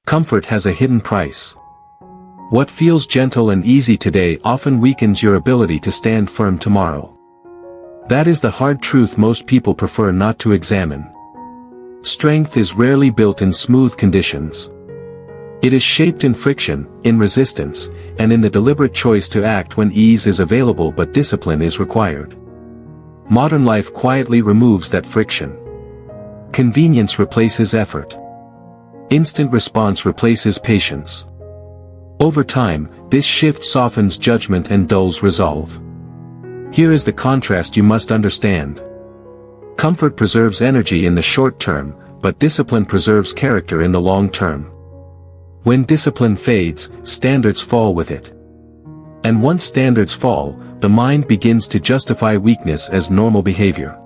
Comfort has a hidden price. What feels gentle and easy today often weakens your ability to stand firm tomorrow. That is the hard truth most people prefer not to examine. Strength is rarely built in smooth conditions. It is shaped in friction, in resistance, and in the deliberate choice to act when ease is available but discipline is required. Modern life quietly removes that friction. Convenience replaces effort. Instant response replaces patience. Over time, this shift softens judgment and dulls resolve. Here is the contrast you must understand. Comfort preserves energy in the short term, but discipline preserves character in the long term. When discipline fades, standards fall with it. And once standards fall, the mind begins to justify weakness as normal behavior.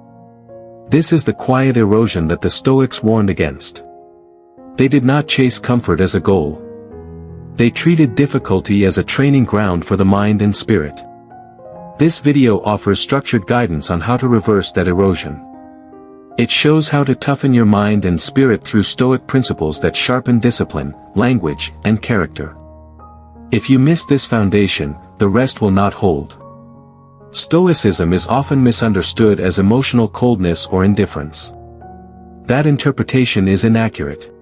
This is the quiet erosion that the Stoics warned against. They did not chase comfort as a goal. They treated difficulty as a training ground for the mind and spirit. This video offers structured guidance on how to reverse that erosion. It shows how to toughen your mind and spirit through Stoic principles that sharpen discipline, language, and character. If you miss this foundation, the rest will not hold. Stoicism is often misunderstood as emotional coldness or indifference. That interpretation is inaccurate.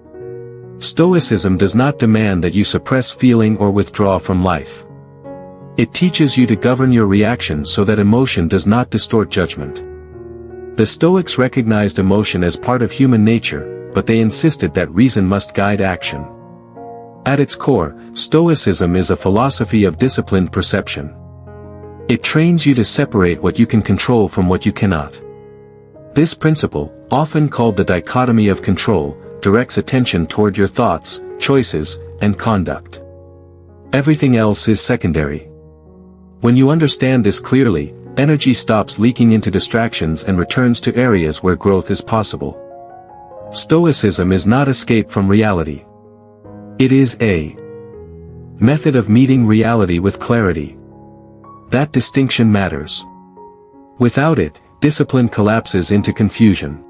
Stoicism does not demand that you suppress feeling or withdraw from life. It teaches you to govern your reactions so that emotion does not distort judgment. The Stoics recognized emotion as part of human nature, but they insisted that reason must guide action. At its core, Stoicism is a philosophy of disciplined perception. It trains you to separate what you can control from what you cannot. This principle, often called the dichotomy of control, directs attention toward your thoughts, choices, and conduct. Everything else is secondary. When you understand this clearly, energy stops leaking into distractions and returns to areas where growth is possible. Stoicism is not escape from reality. It is a method of meeting reality with clarity. That distinction matters. Without it, discipline collapses into confusion.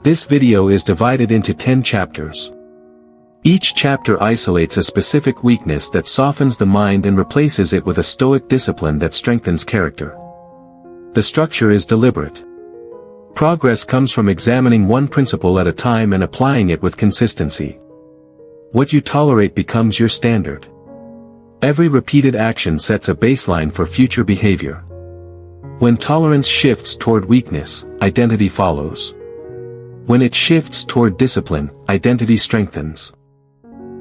This video is divided into 10 chapters. Each chapter isolates a specific weakness that softens the mind and replaces it with a Stoic discipline that strengthens character. The structure is deliberate. Progress comes from examining one principle at a time and applying it with consistency. What you tolerate becomes your standard. Every repeated action sets a baseline for future behavior. When tolerance shifts toward weakness, identity follows. When it shifts toward discipline, identity strengthens.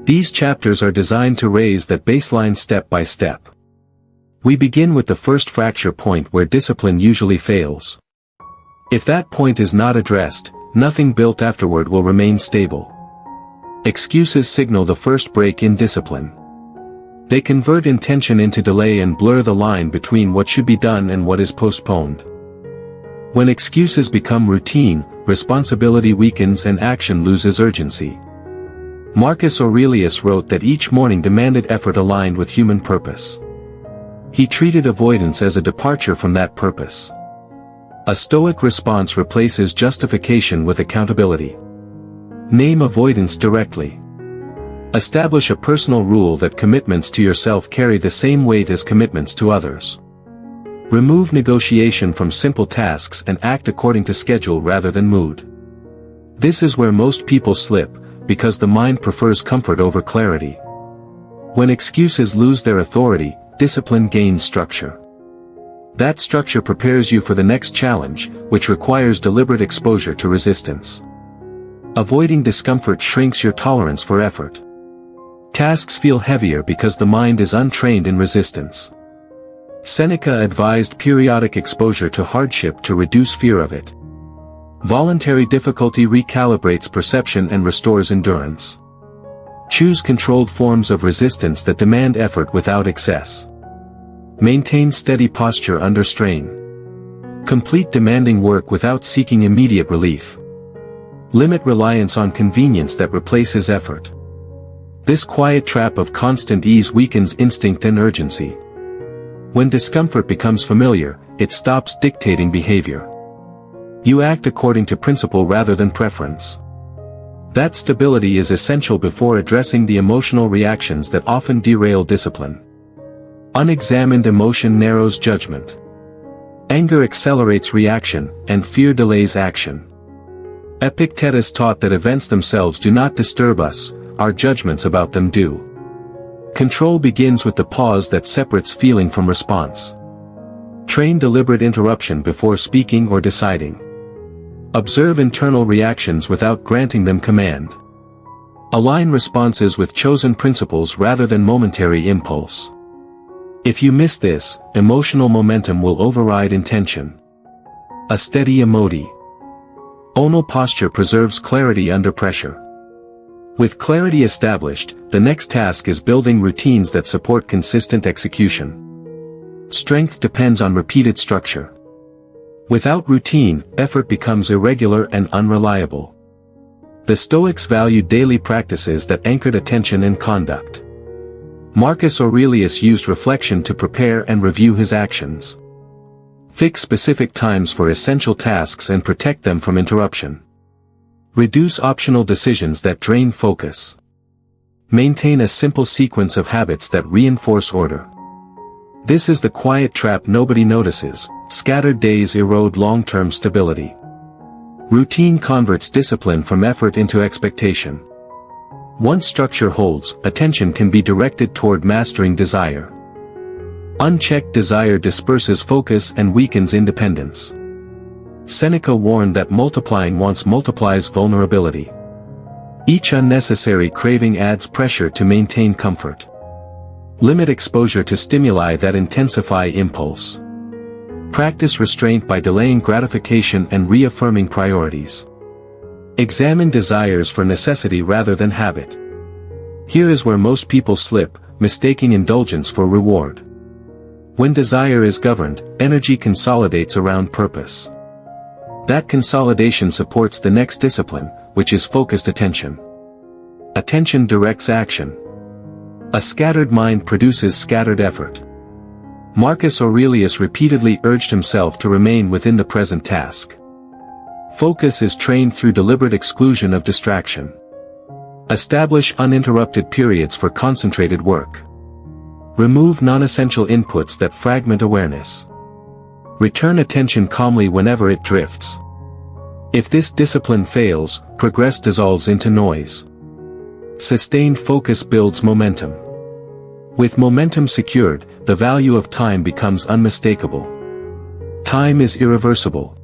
These chapters are designed to raise that baseline step by step. We begin with the first fracture point where discipline usually fails. If that point is not addressed, nothing built afterward will remain stable. Excuses signal the first break in discipline. They convert intention into delay and blur the line between what should be done and what is postponed. When excuses become routine, responsibility weakens and action loses urgency. Marcus Aurelius wrote that each morning demanded effort aligned with human purpose. He treated avoidance as a departure from that purpose. A Stoic response replaces justification with accountability. Name avoidance directly. Establish a personal rule that commitments to yourself carry the same weight as commitments to others. Remove negotiation from simple tasks and act according to schedule rather than mood. This is where most people slip, because the mind prefers comfort over clarity. When excuses lose their authority, discipline gains structure. That structure prepares you for the next challenge, which requires deliberate exposure to resistance. Avoiding discomfort shrinks your tolerance for effort. Tasks feel heavier because the mind is untrained in resistance. Seneca advised periodic exposure to hardship to reduce fear of it. Voluntary difficulty recalibrates perception and restores endurance. Choose controlled forms of resistance that demand effort without excess. Maintain steady posture under strain. Complete demanding work without seeking immediate relief. Limit reliance on convenience that replaces effort. This quiet trap of constant ease weakens instinct and urgency. When discomfort becomes familiar, it stops dictating behavior. You act according to principle rather than preference. That stability is essential before addressing the emotional reactions that often derail discipline. Unexamined emotion narrows judgment. Anger accelerates reaction, and fear delays action. Epictetus taught that events themselves do not disturb us, our judgments about them do. Control begins with the pause that separates feeling from response. Train deliberate interruption before speaking or deciding. Observe internal reactions without granting them command. Align responses with chosen principles rather than momentary impulse. If you miss this, emotional momentum will override intention. A steady emoti. Onal posture preserves clarity under pressure. With clarity established, the next task is building routines that support consistent execution. Strength depends on repeated structure. Without routine, effort becomes irregular and unreliable. The Stoics valued daily practices that anchored attention and conduct. Marcus Aurelius used reflection to prepare and review his actions. Fix specific times for essential tasks and protect them from interruption. Reduce optional decisions that drain focus. Maintain a simple sequence of habits that reinforce order. This is the quiet trap nobody notices. Scattered days erode long-term stability. Routine converts discipline from effort into expectation. Once structure holds, attention can be directed toward mastering desire. Unchecked desire disperses focus and weakens independence. Seneca warned that multiplying wants multiplies vulnerability. Each unnecessary craving adds pressure to maintain comfort. Limit exposure to stimuli that intensify impulse. Practice restraint by delaying gratification and reaffirming priorities. Examine desires for necessity rather than habit. Here is where most people slip, mistaking indulgence for reward. When desire is governed, energy consolidates around purpose. That consolidation supports the next discipline, which is focused attention. Attention directs action. A scattered mind produces scattered effort. Marcus Aurelius repeatedly urged himself to remain within the present task. Focus is trained through deliberate exclusion of distraction. Establish uninterrupted periods for concentrated work. Remove non-essential inputs that fragment awareness. Return attention calmly whenever it drifts. If this discipline fails, progress dissolves into noise. Sustained focus builds momentum. With momentum secured, the value of time becomes unmistakable. Time is irreversible.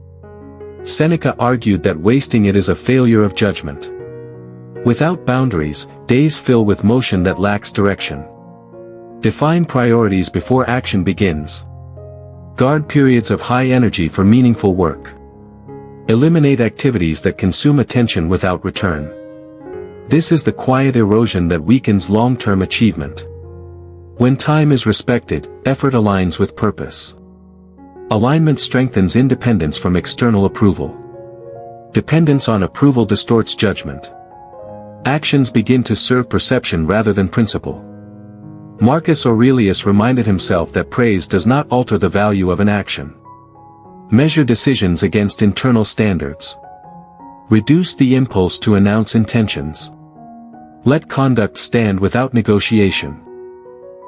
Seneca argued that wasting it is a failure of judgment. Without boundaries, days fill with motion that lacks direction. Define priorities before action begins. Guard periods of high energy for meaningful work. Eliminate activities that consume attention without return. This is the quiet erosion that weakens long-term achievement. When time is respected, effort aligns with purpose. Alignment strengthens independence from external approval. Dependence on approval distorts judgment. Actions begin to serve perception rather than principle. Marcus Aurelius reminded himself that praise does not alter the value of an action. Measure decisions against internal standards. Reduce the impulse to announce intentions. Let conduct stand without negotiation.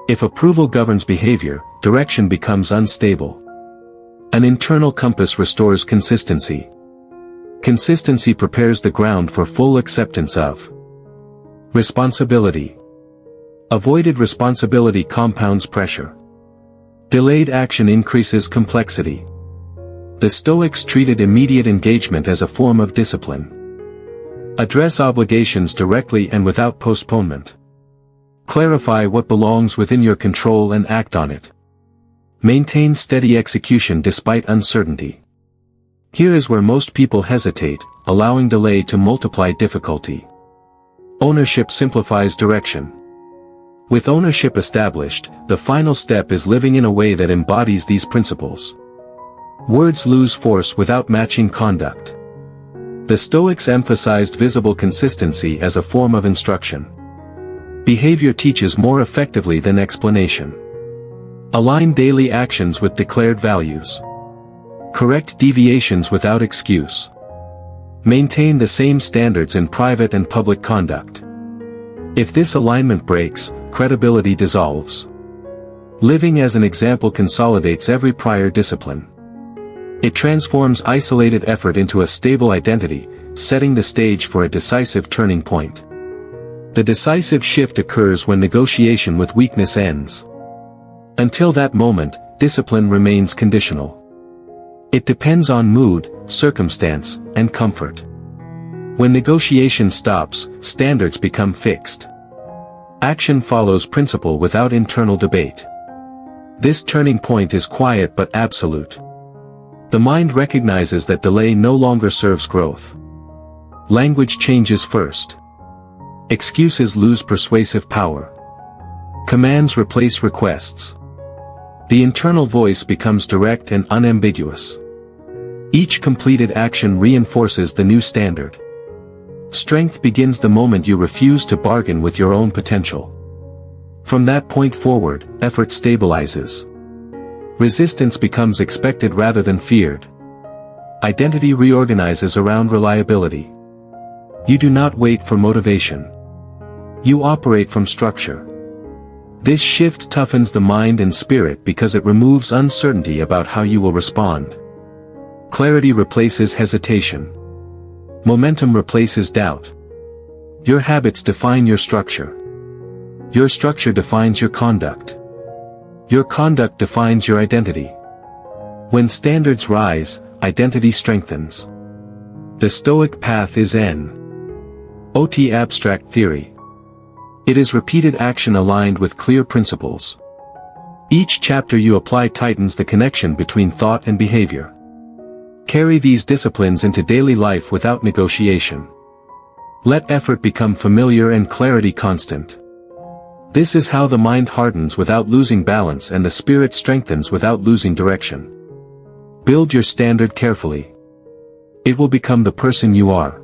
If approval governs behavior, direction becomes unstable. An internal compass restores consistency. Consistency prepares the ground for full acceptance of responsibility. Avoided responsibility compounds pressure. Delayed action increases complexity. The Stoics treated immediate engagement as a form of discipline. Address obligations directly and without postponement. Clarify what belongs within your control and act on it. Maintain steady execution despite uncertainty. Here is where most people hesitate, allowing delay to multiply difficulty. Ownership simplifies direction. With ownership established, the final step is living in a way that embodies these principles. Words lose force without matching conduct. The Stoics emphasized visible consistency as a form of instruction. Behavior teaches more effectively than explanation. Align daily actions with declared values. Correct deviations without excuse. Maintain the same standards in private and public conduct. If this alignment breaks, credibility dissolves. Living as an example consolidates every prior discipline. It transforms isolated effort into a stable identity, setting the stage for a decisive turning point. The decisive shift occurs when negotiation with weakness ends. Until that moment, discipline remains conditional. It depends on mood, circumstance, and comfort. When negotiation stops, standards become fixed. Action follows principle without internal debate. This turning point is quiet but absolute. The mind recognizes that delay no longer serves growth. Language changes first. Excuses lose persuasive power. Commands replace requests. The internal voice becomes direct and unambiguous. Each completed action reinforces the new standard. Strength begins the moment you refuse to bargain with your own potential. From that point forward, effort stabilizes. Resistance becomes expected rather than feared. Identity reorganizes around reliability. You do not wait for motivation. You operate from structure. This shift toughens the mind and spirit because it removes uncertainty about how you will respond. Clarity replaces hesitation. Momentum replaces doubt. Your habits define your structure. Your structure defines your conduct. Your conduct defines your identity. When standards rise, identity strengthens. The Stoic path is N.O.T. abstract theory. It is repeated action aligned with clear principles. Each chapter you apply tightens the connection between thought and behavior. Carry these disciplines into daily life without negotiation. Let effort become familiar and clarity constant. This is how the mind hardens without losing balance and the spirit strengthens without losing direction. Build your standard carefully. It will become the person you are.